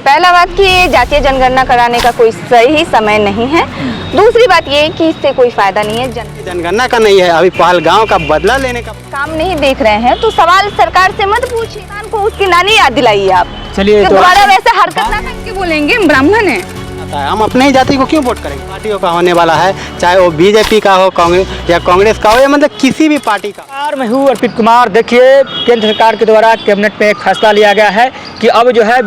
पहला बात कि ये जातीय जनगणना कराने का कोई सही समय नहीं है। दूसरी बात ये कि इससे कोई फायदा नहीं है। जनगणना का नहीं है, अभी पहलगांव का बदला लेने का काम नहीं देख रहे हैं तो सवाल सरकार से मत पूछिए, किसान को उसकी नानी याद दिलाइए आप। चलिए दोबारा वैसे हरकत ना करके बोलेंगे ब्राह्मण है। हम अपने ही जाति को क्यों वोट करेंगे? पार्टियों का होने वाला है, चाहे वो बीजेपी का हो, कांग्रेस या कांग्रेस का हो, या मतलब किसी भी पार्टी का। मैं हूँ अर्पित कुमार। देखिए, केंद्र सरकार के द्वारा कैबिनेट में एक फैसला लिया गया है कि अब जो है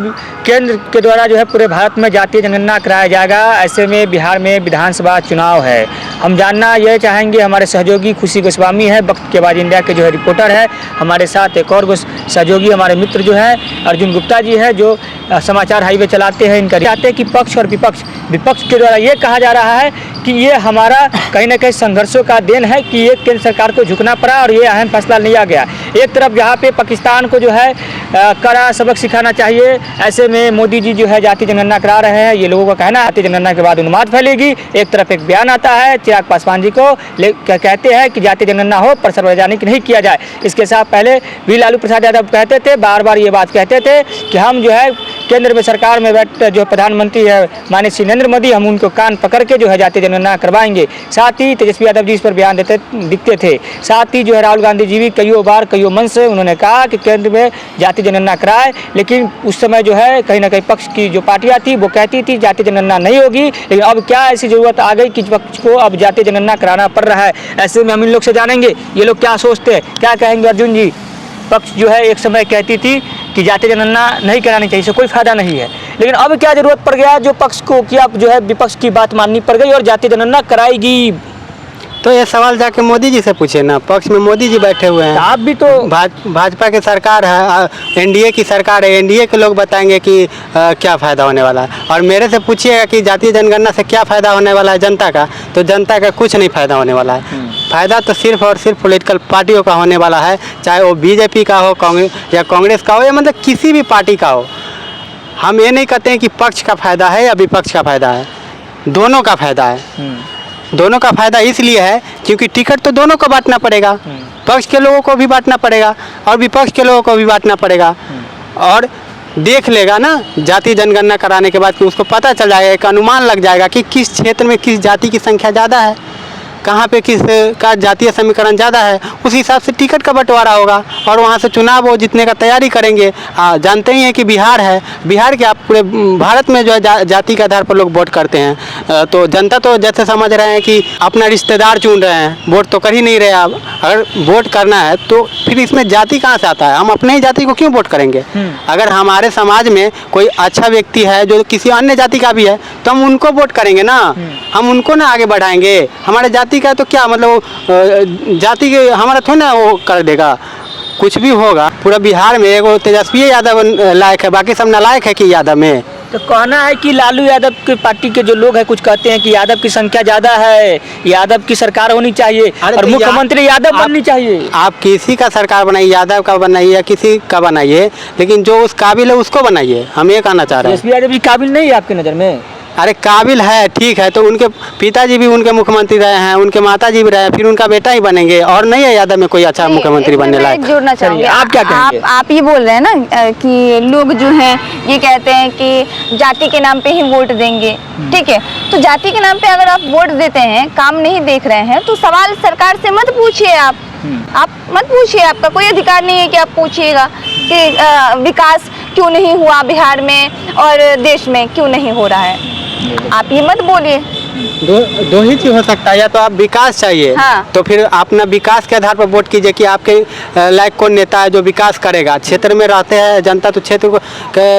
केंद्र के द्वारा जो है पूरे भारत में जातीय जनगणना कराया जाएगा। ऐसे में बिहार में विधानसभा चुनाव है। हम जानना यह चाहेंगे, हमारे सहयोगी खुशी गोस्वामी है, वक्त के बाद इंडिया के जो है रिपोर्टर है। हमारे साथ एक और सहयोगी हमारे मित्र जो है अर्जुन गुप्ता जी है, जो समाचार हाईवे चलाते हैं। इनका चाहते हैं कि पक्ष और विपक्ष के द्वारा ये कहा जा रहा है कि ये हमारा कहीं ना कहीं संघर्षों का देन है कि ये केंद्र सरकार को झुकना पड़ा और ये अहम फैसला लिया गया। एक तरफ यहाँ पे पाकिस्तान को जो है कड़ा सबक सिखाना चाहिए, ऐसे में मोदी जी जो है जातीय जनगणना करा रहे हैं। ये लोगों का कहना है जातीय जनगणना के बाद उन्माद फैलेगी। एक तरफ एक बयान आता है चिराग पासवान जी को कहते हैं कि जातीय जनगणना हो पर सार्वजनिक नहीं किया जाए। इसके साथ पहले भी लालू प्रसाद यादव कहते थे, बार बार ये बात कहते थे कि हम जो है केंद्र में सरकार में बैठ जो प्रधानमंत्री है माननीय श्री नरेंद्र मोदी, हम उनको कान पकड़ के जो है जातीय जनगणना करवाएंगे। साथ ही तेजस्वी यादव जी इस पर बयान दिखते थे। साथ ही जो है राहुल गांधी जी भी कईयों बार कईयों मन से उन्होंने कहा कि केंद्र में जातीय जनगणना कराए, लेकिन उस समय जो है कहीं ना कहीं पक्ष की जो पार्टियां थी वो कहती थी जातीय जनगणना नहीं होगी। लेकिन अब क्या ऐसी जरूरत आ गई कि पक्ष को अब जातीय जनगणना कराना पड़ रहा है। ऐसे में हम इन लोग से जानेंगे ये लोग क्या सोचते हैं, क्या कहेंगे। अर्जुन जी, पक्ष जो है एक समय कहती थी कि जातीय जनगणना नहीं करानी चाहिए, इससे कोई फायदा नहीं है, लेकिन अब क्या जरूरत पड़ गया जो पक्ष को कि अब जो है विपक्ष की बात माननी पड़ गई और जातीय जनगणना कराएगी? तो ये सवाल जाके मोदी जी से पूछे ना, पक्ष में मोदी जी बैठे हुए हैं। आप भी तो भाजपा की सरकार है, एनडीए की सरकार है, एनडीए के लोग बताएंगे कि क्या फ़ायदा होने वाला है। और मेरे से पूछिएगा कि जातीय जनगणना से क्या फ़ायदा होने वाला है जनता का, तो जनता का कुछ नहीं फ़ायदा होने वाला है। फ़ायदा तो सिर्फ और सिर्फ पॉलिटिकल पार्टियों का होने वाला है, चाहे वो बीजेपी का हो, कांग्रेस का हो, या मतलब किसी भी पार्टी का हो। हम ये नहीं कहते हैं कि पक्ष का फ़ायदा है या विपक्ष का फ़ायदा है, दोनों का फ़ायदा है। दोनों का फ़ायदा इसलिए है क्योंकि टिकट तो दोनों को बांटना पड़ेगा, पक्ष के लोगों को भी बांटना पड़ेगा और विपक्ष के लोगों को भी बांटना पड़ेगा। और देख लेगा ना जातीय जनगणना कराने के बाद कि उसको पता चल जाएगा, एक अनुमान लग जाएगा कि किस क्षेत्र में किस जाति की संख्या ज़्यादा है, कहाँ पे किस का जातीय समीकरण ज़्यादा है, उस हिसाब से टिकट का बंटवारा होगा और वहाँ से चुनाव वो जीतने का तैयारी करेंगे। जानते ही हैं कि बिहार है, बिहार के आप पूरे भारत में जो है जाति के आधार पर लोग वोट करते हैं। तो जनता तो जैसे समझ रहे हैं कि अपना रिश्तेदार चुन रहे हैं, वोट तो कर ही नहीं रहे। आप अगर वोट करना है तो फिर इसमें जाति कहाँ से आता है? हम अपने ही जाति को क्यों वोट करेंगे? अगर हमारे समाज में कोई अच्छा व्यक्ति है जो किसी अन्य जाति का भी है तो हम उनको वोट करेंगे ना, हम उनको ना आगे बढ़ाएंगे। हमारे जाति का तो क्या मतलब, जाति के हमारा थोड़ा ना वो कर देगा, कुछ भी होगा। पूरा बिहार में एगो तेजस्वी यादव लायक है, बाकी सब नालायक है कि यादव में। तो कहना है कि लालू यादव की पार्टी के जो लोग हैं कुछ कहते हैं कि यादव की संख्या ज़्यादा है, यादव की सरकार होनी चाहिए और मुख्यमंत्री यादव बननी चाहिए। आप किसी का सरकार बनाइए, यादव का बनाइए या किसी का बनाइए, लेकिन जो उस काबिल है उसको बनाइए। हम ये कहना चाह रहे हैं। यादव भी काबिल नहीं है आपकी नज़र में? अरे काबिल है, ठीक है, तो उनके पिताजी भी उनके मुख्यमंत्री रहे हैं, उनके माताजी भी रहे, फिर उनका बेटा ही बनेंगे। और नहीं है यादव में कोई अच्छा मुख्यमंत्री बनने लायक? जोड़ना चाहूँगी। आप क्या कहेंगे? आप ये बोल रहे हैं ना कि लोग जो हैं ये कहते हैं कि जाति के नाम पे ही वोट देंगे, ठीक है। तो जाति के नाम पे अगर आप वोट देते हैं, काम नहीं देख रहे हैं, तो सवाल सरकार से मत पूछिए। आप मत पूछिए, आपका कोई अधिकार नहीं है कि आप पूछिएगा कि विकास क्यों नहीं हुआ बिहार में और देश में क्यों नहीं हो रहा है। आप ये मत बोलिए। दो ही चीज हो सकता है, या तो आप विकास चाहिए, हाँ। तो फिर अपना विकास के आधार पर वोट कीजिए कि आपके लायक कौन नेता है जो विकास करेगा। क्षेत्र में रहते हैं जनता, तो क्षेत्र को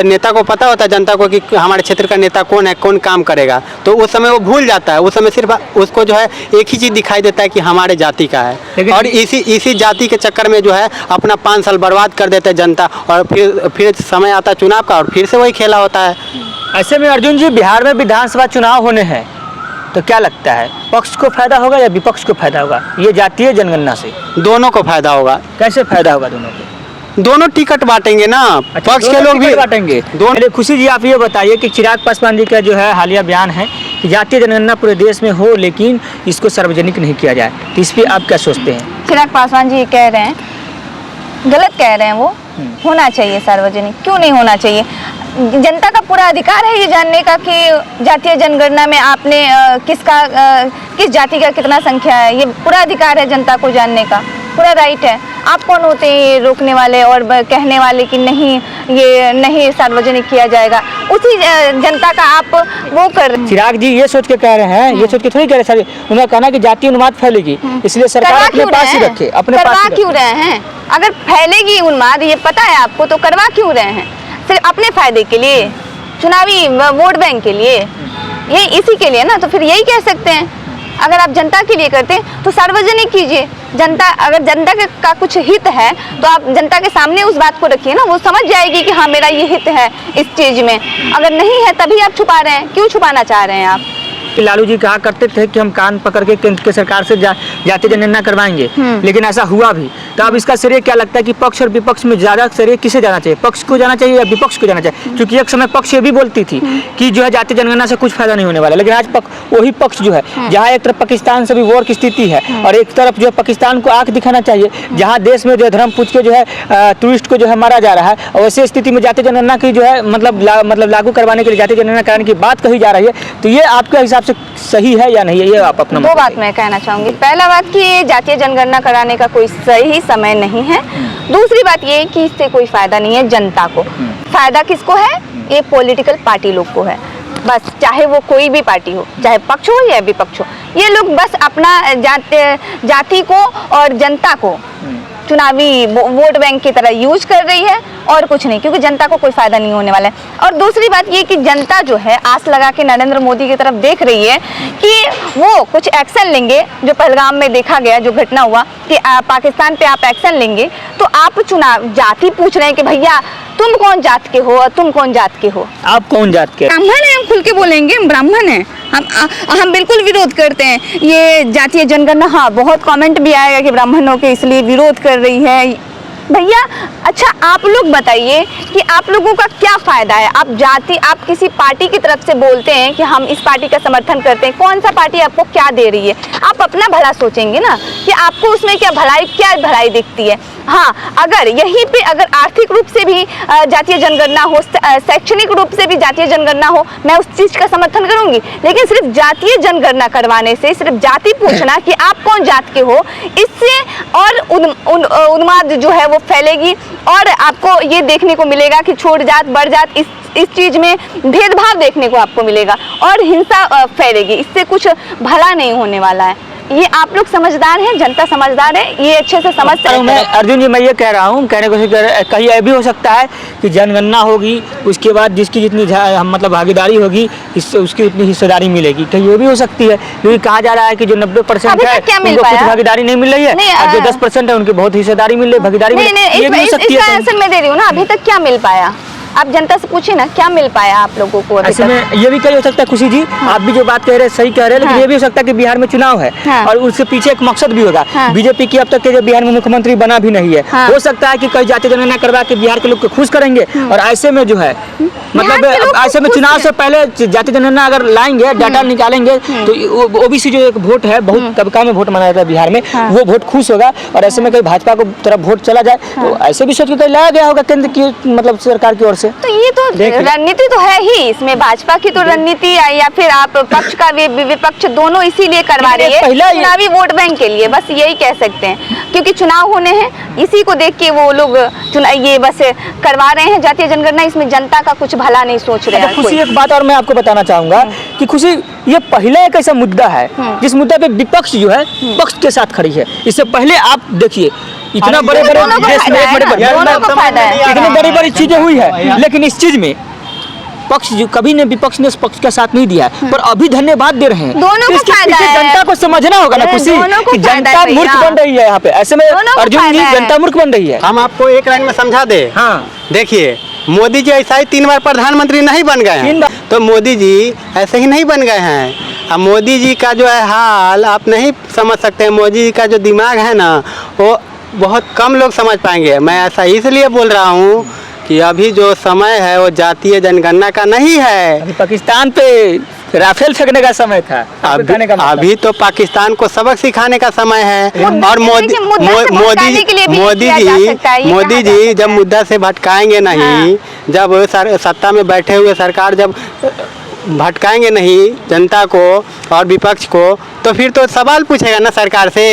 नेता को पता होता है जनता को कि हमारे क्षेत्र का नेता कौन है, कौन काम करेगा, तो उस समय वो भूल जाता है। उस समय सिर्फ उसको जो है एक ही चीज़ दिखाई देता है कि हमारे जाति का है, और इसी जाति के चक्कर में जो है अपना 5 साल बर्बाद कर देते हैं जनता, और फिर समय आता है चुनाव का और फिर से वही खेला होता है। ऐसे में अर्जुन जी, बिहार में विधानसभा चुनाव होने हैं, तो क्या लगता है पक्ष को फायदा होगा या विपक्ष को फायदा होगा ये जातीय जनगणना से? दोनों को फायदा होगा। कैसे फायदा होगा दोनों को? दोनों टिकट बांटेंगे ना, पक्ष के लोग भी बांटेंगे दोनों। खुशी जी, आप ये बताइए कि चिराग पासवान जी का जो है हालिया बयान है कि जातीय जनगणना पूरे देश में हो लेकिन इसको सार्वजनिक नहीं किया जाए, तो इस पर आप क्या सोचते हैं? चिराग पासवान जी कह रहे हैं, गलत कह रहे हैं वो, होना चाहिए सार्वजनिक। क्यों नहीं होना चाहिए? जनता का पूरा अधिकार है ये जानने का कि जातीय जनगणना में आपने किस जाति का कितना संख्या है। ये पूरा अधिकार है जनता को जानने का, पूरा राइट है। आप कौन होते हैं ये रोकने वाले और कहने वाले कि नहीं, ये नहीं सार्वजनिक किया जाएगा। उसी जनता का आप वो कर रहे हैं। चिराग जी ये सोच के कह रहे हैं, ये सोच के थोड़ी कह रहे सर, उन्होंने कहना कि जातीय उन्माद फैलेगी, इसलिए सरकार अपने पास ही रखे, अपने पास करवा क्यों रहे हैं? अगर फैलेगी उन्माद, ये पता है आपको, तो करवा क्यों रहे हैं? सिर्फ अपने फायदे के लिए, चुनावी वोट बैंक के लिए, ये इसी के लिए ना। तो फिर यही कह सकते हैं, अगर आप जनता के लिए करते हैं तो सार्वजनिक कीजिए। जनता, अगर जनता का कुछ हित है तो आप जनता के सामने उस बात को रखिए ना, वो समझ जाएगी कि हाँ मेरा ये हित है इस चीज में। अगर नहीं है तभी आप छुपा रहे हैं। क्यों छुपाना चाह रहे हैं आप? कि लालू जी कहा करते थे कि हम कान पकड़ के केंद्र की सरकार से जातीय जनगणना करवाएंगे, लेकिन ऐसा हुआ भी। तो अब इसका श्रेय क्या लगता है कि पक्ष और विपक्ष में ज्यादा श्रेय किसे जाना चाहिए? पक्ष को जाना चाहिए या विपक्ष को जाना चाहिए? क्योंकि एक समय पक्ष ये भी बोलती थी कि जो है जातीय जनगणना से कुछ फायदा नहीं होने वाला, लेकिन आज वही पक्ष जो है, जहाँ एक तरफ पाकिस्तान से भी वॉर की स्थिति है और एक तरफ जो है पाकिस्तान को आंख दिखाना चाहिए, जहाँ देश में जो है धर्म पूछ के जो है टूरिस्ट को जो है मारा जा रहा है, और वैसे स्थिति में जातीय जनगणना की जो है मतलब लागू करवाने के लिए, जातीय जनगणना कराने की बात कही जा रही है। तो ये आपके हिसाब से सही है या नहीं है? ये आप अपना दो बात मैं कहना चाहूंगी। पहला बात कि जातीय जनगणना कराने का कोई सही समय नहीं है। दूसरी बात ये कि इससे कोई फायदा नहीं है जनता को। फायदा किसको है? ये पॉलिटिकल पार्टी लोग को है बस, चाहे वो कोई भी पार्टी हो, चाहे पक्ष हो या विपक्ष हो। ये लोग बस अपना जाति को और जनता को चुनावी वोट बैंक की तरह यूज कर रही है और कुछ नहीं, क्योंकि जनता को कोई फायदा नहीं होने वाला है। और दूसरी बात ये कि जनता जो है आस लगा के नरेंद्र मोदी की तरफ देख रही है कि वो कुछ एक्शन लेंगे। जो पहलगाम में देखा गया, जो घटना हुआ कि पाकिस्तान पे आप एक्शन लेंगे, तो आप चुनाव जाति पूछ रहे हैं कि भैया तुम कौन जात के हो और तुम कौन जात के हो? आप कौन जात के? ब्राह्मण है, हम खुल के बोलेंगे, हम ब्राह्मण हैं। हम बिल्कुल विरोध करते हैं ये जातीय जनगणना। हाँ, बहुत कमेंट भी आएगा कि ब्राह्मणों के इसलिए विरोध कर रही है। भैया अच्छा आप लोग बताइए कि आप लोगों का क्या फायदा है? आप किसी पार्टी की तरफ से बोलते हैं कि हम इस पार्टी का समर्थन करते हैं, कौन सा पार्टी आपको क्या दे रही है? आप अपना भला सोचेंगे ना कि आपको उसमें क्या भलाई दिखती है। हाँ, अगर यहीं पे अगर आर्थिक रूप से भी जातीय जनगणना हो, शैक्षणिक रूप से भी जातीय जनगणना हो, मैं उस चीज का समर्थन करूंगी। लेकिन सिर्फ जातीय जनगणना करवाने से, सिर्फ जाति पूछना कि आप कौन जात के हो, इससे और उन्माद जो है वो फैलेगी और आपको ये देखने को मिलेगा कि छोट जात बड़ जात इस चीज में भेदभाव देखने को आपको मिलेगा और हिंसा फैलेगी। इससे कुछ भला नहीं होने वाला है। ये आप लोग समझदार हैं, जनता समझदार है, ये अच्छे से समझ सकते हैं। अर्जुन जी मैं ये कह रहा हूँ, कहने को कहीं ये भी हो सकता है कि जनगणना होगी, उसके बाद जिसकी जितनी मतलब भागीदारी होगी उसकी उतनी हिस्सेदारी मिलेगी। कहीं ये भी हो सकती है, क्योंकि कहा जा रहा है कि जो 90% है उनको कुछ भागीदारी नहीं मिल रही है और जो 10% है उनकी बहुत हिस्सेदारी मिल रही है, भागीदारी मिल रही है। ये भी हो सकती है। आंसर मैं दे रही हूँ ना, अभी तक क्या मिल पाया? आप जनता से पूछिए ना, क्या मिल पाया आप लोगों को? ऐसे में ये भी कहीं हो सकता है खुशी जी, आप भी जो बात कह रहे हैं सही कह रहे हैं, लेकिन ये भी हो सकता है कि बिहार में चुनाव है और उसके पीछे एक मकसद भी होगा। बीजेपी की अब तक के जो बिहार में मुख्यमंत्री बना भी नहीं है, हो सकता है कि कई जातीय जनगणना करवा के बिहार के लोग को खुश करेंगे और ऐसे में जो है मतलब ऐसे में चुनाव से पहले जातीय जनगणना अगर लाएंगे, डाटा निकालेंगे, तो ओबीसी जो एक वोट है, बहुत तबका में वोट माना जाता है बिहार में, वो वोट खुश होगा और ऐसे में कहीं भाजपा को तरफ वोट चला जाए, तो ऐसे भी सोच के कहीं लाया गया होगा केंद्र की मतलब सरकार की ओर से। तो ये तो रणनीति तो है ही इसमें, भाजपा की तो रणनीति या फिर आप पक्ष का विपक्ष दोनों इसीलिए करवा रही है, चुनावी वोट बैंक के लिए, बस यही कह सकते हैं। क्योंकि चुनाव होने हैं, इसी को देख के वो लोग ये बस करवा रहे हैं जातीय जनगणना। इसमें जनता का कुछ भला नहीं सोच रहे हैं। खुशी एक बात और मैं आपको बताना चाहूंगा कि खुशी ये पहला एक ऐसा मुद्दा है जिस मुद्दा पे विपक्ष जो है पक्ष के साथ खड़ी है। इससे पहले आप देखिए इतना बड़े बड़े देश में इतनी बड़ी बड़ी चीजें हुई है, लेकिन इस चीज में पक्ष जो कभी ने विपक्ष ने इस पक्ष का साथ नहीं दिया है, पर अभी धन्यवाद दे रहे हैं। दोनों को फायदा है। जनता को समझना होगा ना खुशी कि जनता मूर्ख बन रही है यहाँ पे। ऐसे में अर्जुन जी जनता मूर्ख बन रही है। हम आपको एक लाइन में समझा दे। हाँ देखिए, मोदी जी ऐसा ही 3 बार प्रधानमंत्री नहीं बन गए हैं, तो मोदी जी ऐसे ही नहीं बन गए हैं। अब मोदी जी का जो है हाल आप नहीं समझ सकते। मोदी जी का जो दिमाग है ना, वो बहुत कम लोग समझ पाएंगे। मैं ऐसा इसलिए बोल रहा हूँ कि अभी जो समय है वो जातीय जनगणना का नहीं है। पाकिस्तान पे राफेल फेंकने का समय था। अभी तो पाकिस्तान को सबक सिखाने का समय है। और मोदी जी जब मुद्दा से भटकाएंगे नहीं, जब सत्ता में बैठे हुए सरकार जब भटकाएंगे नहीं जनता को और विपक्ष को, तो फिर तो सवाल पूछेगा ना सरकार से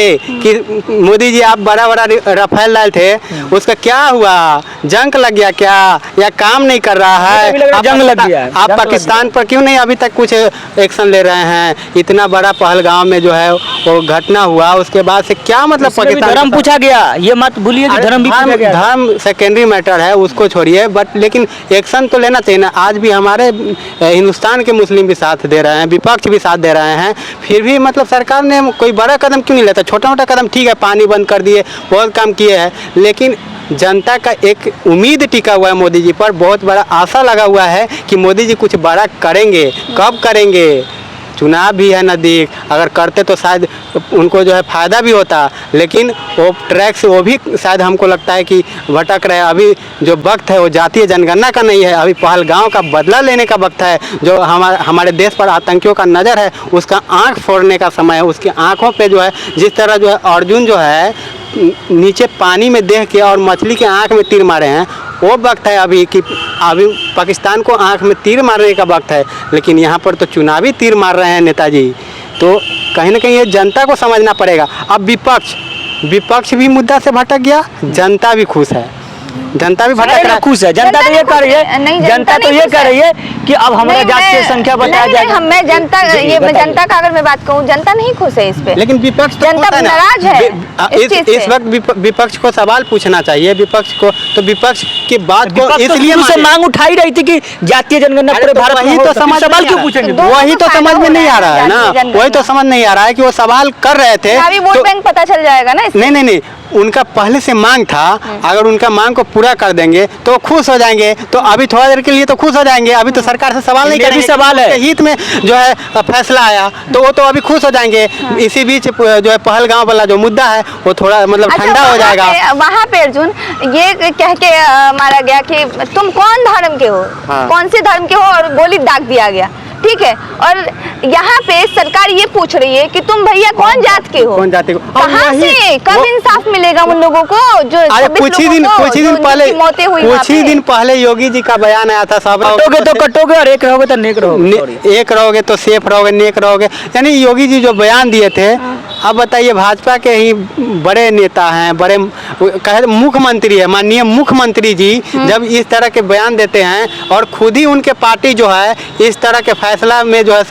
कि मोदी जी आप बड़ा बड़ा राफेल लाए थे, उसका क्या हुआ, जंग लग गया क्या, या काम नहीं कर रहा है, जंग लग गया, आप पाकिस्तान पर क्यों नहीं अभी तक कुछ एक्शन ले रहे हैं। इतना बड़ा पहलगाम में जो है वो घटना हुआ, उसके बाद से क्या मतलब पाकिस्तान धर्म पूछा गया, ये मत भूलिए कि धर्म सेकेंडरी मैटर है, उसको छोड़िए, बट लेकिन एक्शन तो लेना चाहिए ना। आज भी हमारे हिंदुस्तान के मुस्लिम भी साथ दे रहे हैं, विपक्ष भी साथ दे रहे हैं, फिर भी मतलब सरकार ने कोई बड़ा कदम क्यों नहीं लेता। छोटा मोटा कदम ठीक है, पानी बंद कर दिए, बहुत काम किए हैं, लेकिन जनता का एक उम्मीद टिका हुआ है मोदी जी पर, बहुत बड़ा आशा लगा हुआ है कि मोदी जी कुछ बड़ा करेंगे। कब करेंगे, चुनाव भी है नज़दीक, अगर करते तो शायद उनको जो है फ़ायदा भी होता, लेकिन वो ट्रैक से वो भी शायद हमको लगता है कि भटक रहे हैं। अभी जो वक्त है वो जातीय जनगणना का नहीं है, अभी पहलगाम का बदला लेने का वक्त है। जो हमारे देश पर आतंकियों का नज़र है, उसका आँख फोड़ने का समय है। उसकी आँखों पे जो है, जिस तरह जो है अर्जुन जो है नीचे पानी में देख के और मछली के आँख में तीर मारे हैं, वो वक्त है अभी कि अभी पाकिस्तान को आँख में तीर मारने का वक्त है। लेकिन यहाँ पर तो चुनावी तीर मार रहे हैं नेताजी, तो कहीं ना कहीं ये जनता को समझना पड़ेगा। अब विपक्ष भी मुद्दा से भटक गया, जनता भी खुश है, जनता भी भटक रहा है, खुश है। जनता तो ये कह रही है, जनता तो ये कह रही है कि अब हमारा जातीय संख्या बताया जाएगा। मैं जनता का अगर मैं बात कहूँ, जनता नहीं खुश है इस पे, लेकिन विपक्ष तो जनता नाराज है। इस वक्त विपक्ष को सवाल पूछना चाहिए, विपक्ष को। तो विपक्ष की बात को इसलिए मांग उठाई रही थी कि जातीय जनगणना पूरे भारत में, तो सवाल क्यों पूछेंगे? वही तो समझ में नहीं आ रहा है ना, वही तो समझ नहीं आ रहा है कि वो सवाल कर रहे थे। वोट बैंक पता चल जाएगा ना। नहीं, उनका पहले से मांग था, अगर उनका मांग को पूरा कर देंगे तो खुश हो जाएंगे। तो अभी थोड़ा देर के लिए तो खुश हो जाएंगे, अभी तो सरकार से सवाल नहीं करेंगे, सवाल है हित में जो है फैसला आया, तो वो तो अभी खुश हो जाएंगे। इसी बीच जो है पहलगाम वाला जो मुद्दा है वो थोड़ा मतलब ठंडा हो जाएगा। वहाँ पे अर्जुन ये कह के मारा गया कि तुम कौन धर्म के हो, कौन से धर्म के हो, और गोली दाग दिया गया, ठीक है। और यहाँ पे सरकार ये पूछ रही है कि तुम भैया कौन जात के हो, कौन जाति को, कहाँ से कब इंसाफ मिलेगा उन लोगों को जो कुछ ही दिन पहले योगी जी का बयान आया था, सब कटोगे तो कटोगे और एक रहोगे तो नेक रहोगे, एक रहोगे तो सेफ रहोगे, नेक रहोगे, यानी योगी जी जो बयान दिए थे। अब बताइए, भाजपा के ही बड़े नेता हैं, बड़े मुख्यमंत्री है, माननीय मुख्यमंत्री जी जब इस तरह के बयान देते हैं और खुद ही उनके पार्टी जो है इस तरह के फैसला में जो है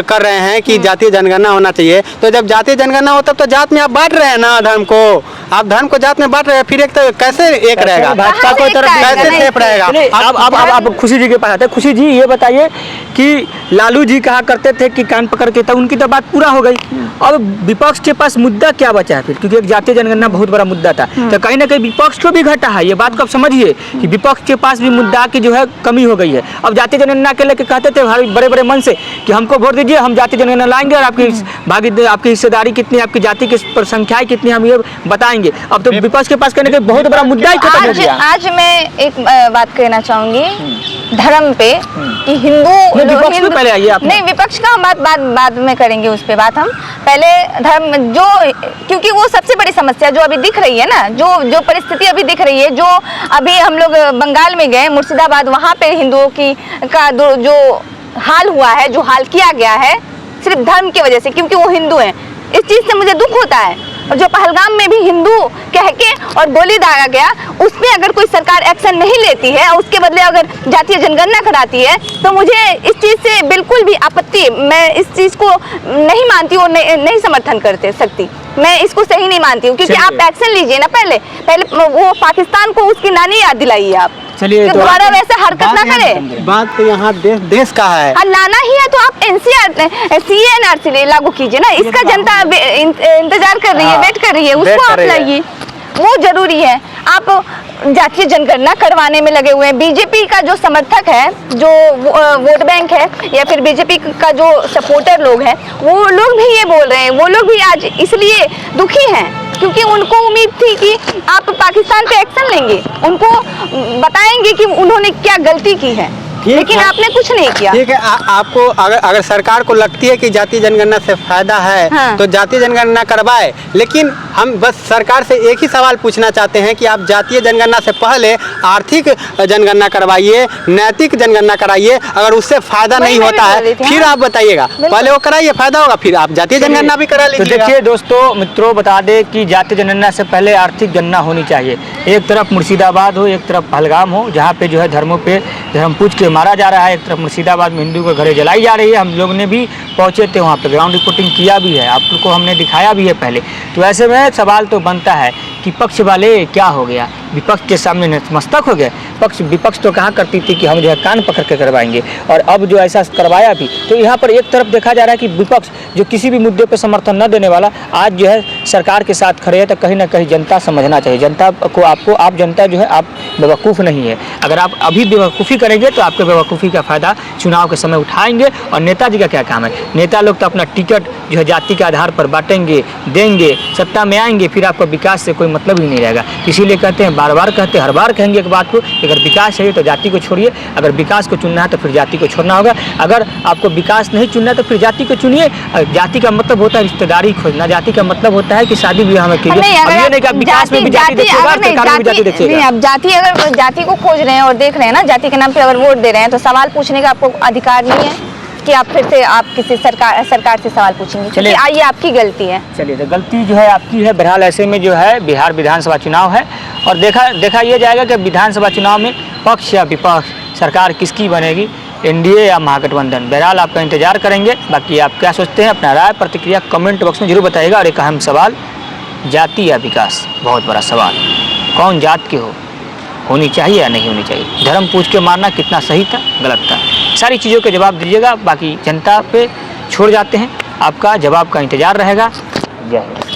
कर रहे हैं कि जातीय जनगणना होना चाहिए, तो जब जातीय जनगणना हो तब तो जात में आप बांट रहे हैं ना धर्म को, आप धर्म को जात में बांट रहे हैं, फिर एक तो कैसे एक रहेगा, भाजपा को कैसे सेफ रहेगा। अब खुशी जी के पास आते हैं। खुशी जी ये बताइए कि लालू जी कहा करते थे कि कान पकड़ के, तो उनकी तो बात पूरा हो गई, अब विपक्ष के पास मुद्दा क्या बचा है फिर, क्योंकि एक जातीय जनगणना बहुत बड़ा मुद्दा था, तो कहीं ना कहीं विपक्ष को भी घटा है। ये बात को आप समझिए कि विपक्ष के पास भी मुद्दा की जो है कमी हो गई है। अब जातीय जनगणना के लेकर कहते थे बड़े बड़े मन से कि हमको वोट दीजिए, हम जातीय जनगणना लाएंगे और आपकी हिस्सेदारी कितनी, आपकी जाति की संख्याएं कितनी, हम ये बताएंगे। अब तो विपक्ष के पास कहने के बहुत बड़ा मुद्दा ही खत्म हो गया। आज मैं एक बात कहना चाहूंगी धर्म पे कि हिंदू पहले आइए आप। नहीं, विपक्ष का हम बाद में करेंगे, उस पे बात हम पहले धर्म जो, क्योंकि वो सबसे बड़ी समस्या जो अभी दिख रही है ना, जो परिस्थिति अभी दिख रही है, जो अभी हम लोग बंगाल में गए, मुर्शिदाबाद, वहाँ पे हिंदुओं का जो हाल हुआ है, जो हाल किया गया है सिर्फ धर्म की वजह से, क्योंकि वो हिंदू हैं। इस चीज़ से मुझे दुख होता है। और जो पहलगाम में भी हिंदू कह के और गोली दागा गया, उस पर अगर कोई सरकार एक्शन नहीं लेती है, उसके बदले अगर जातीय जनगणना कराती है, तो मुझे इस चीज़ से बिल्कुल भी आपत्ति है। मैं इस चीज़ को नहीं मानती और नहीं समर्थन करते सकती, मैं इसको सही नहीं मानती हूँ, क्योंकि आप एक्शन लीजिए ना। पहले वो पाकिस्तान को उसकी नानी याद दिलाइए आप, चलिए दोबारा वैसे हरकत ना करे। बात तो यहाँ देश का है, लाना ही है तो आप CA/NRC लागू कीजिए ना, इसका जनता इंतजार कर रही है, वेट कर रही है, उसको आप लाइए, वो जरूरी है। आप जातीय जनगणना करवाने में लगे हुए हैं। बीजेपी का जो समर्थक है, जो वोट बैंक है, या फिर बीजेपी का जो सपोर्टर लोग हैं, वो लोग भी ये बोल रहे हैं, वो लोग भी आज इसलिए दुखी हैं क्योंकि उनको उम्मीद थी कि आप पाकिस्तान पे एक्शन लेंगे, उनको बताएंगे कि उन्होंने क्या गलती की है। ठीक लेकिन है। आपने कुछ नहीं किया। ठीक है, आपको अगर सरकार को लगती है कि जातीय जनगणना से फायदा है, हाँ। तो जातीय जनगणना करवाए। लेकिन हम बस सरकार से एक ही सवाल पूछना चाहते हैं कि आप जातीय जनगणना से पहले आर्थिक जनगणना करवाइए, नैतिक जनगणना कराइए। अगर उससे फायदा वही नहीं मैं भी होता बोल रही है थी, फिर हाँ। आप बताइएगा। पहले वो कराइए, फायदा होगा, फिर आप जातीय जनगणना भी करा तो लीजिएगा। देखिए दोस्तों मित्रों, बता दें कि जातीय जनगणना से पहले आर्थिक गणना होनी चाहिए। एक तरफ मुर्शिदाबाद हो, एक तरफ पहलगाम हो, जहाँ पे जो है धर्मों पे धर्म पूछ के मारा जा रहा है। एक तरफ मुर्शिदाबाद में हिंदू के घरे जलाई जा रही है। हम लोग ने भी पहुँचे थे वहाँ पे, ग्राउंड रिपोर्टिंग किया भी है, आप लोग को हमने दिखाया भी है पहले। तो ऐसे में सवाल तो बनता है कि पक्ष वाले क्या हो गया, विपक्ष के सामने नतमस्तक हो गए। विपक्ष तो कहा करती थी कि हम जो है कान पकड़ के करवाएंगे, और अब जो ऐसा करवाया भी। तो यहाँ पर एक तरफ देखा जा रहा है कि विपक्ष जो किसी भी मुद्दे पर समर्थन न देने वाला आज जो है सरकार के साथ खड़े है। तो कहीं ना कहीं जनता समझना चाहिए, जनता को आप जनता जो है आप बेवकूफ़ नहीं है। अगर आप अभी बेवकूफ़ी करेंगे तो आपके बेवकूफ़ी का फ़ायदा चुनाव के समय उठाएंगे। और नेताजी का क्या काम है, नेता लोग तो अपना टिकट जो है जाति के आधार पर बांटेंगे, देंगे, सत्ता में आएंगे, फिर आपको विकास से कोई मतलब ही नहीं रहेगा। इसीलिए कहते हैं, बार बार कहते हैं, हर बार कहेंगे एक बात को, अगर विकास चाहिए तो जाति को छोड़िए, अगर विकास को चुनना है तो फिर जाति को छोड़ना होगा। अगर आपको विकास नहीं चुनना है तो फिर जाति को चुनिए। जाति का मतलब होता है रिश्तेदारी खोजना, जाति का मतलब होता है कि शादी विवाह में कीजिए। नहीं, अब ये नहीं कि आप विकास में भी जाति देखिएगा, सरकार में भी जाति देखिएगा। अब जाति अगर जाति को खोज रहे हैं और देख रहे हैं ना, जाति के नाम पे अगर वोट दे रहे हैं, तो सवाल पूछने का आपको अधिकार नहीं है कि आप फिर से आप किसी सरकार से सवाल पूछेंगे। चलिए, ये आपकी गलती है। चलिए, तो गलती जो है आपकी है। बहरहाल ऐसे में जो है बिहार विधानसभा चुनाव है, और देखा ये जाएगा कि विधानसभा चुनाव में पक्ष या विपक्ष सरकार किसकी बनेगी, एनडीए या महागठबंधन। बहरहाल आपका इंतजार करेंगे। बाकी आप क्या सोचते हैं, अपना राय प्रतिक्रिया कमेंट बॉक्स में जरूर बताइएगा। और एक अहम सवाल, जाति या विकास, बहुत बड़ा सवाल, कौन जात के होनी चाहिए या नहीं होनी चाहिए, धर्म पूछ के मारना कितना सही था, गलत था, सारी चीज़ों के जवाब दीजिएगा। बाकी जनता पे छोड़ जाते हैं, आपका जवाब का इंतजार रहेगा। जय हिंद।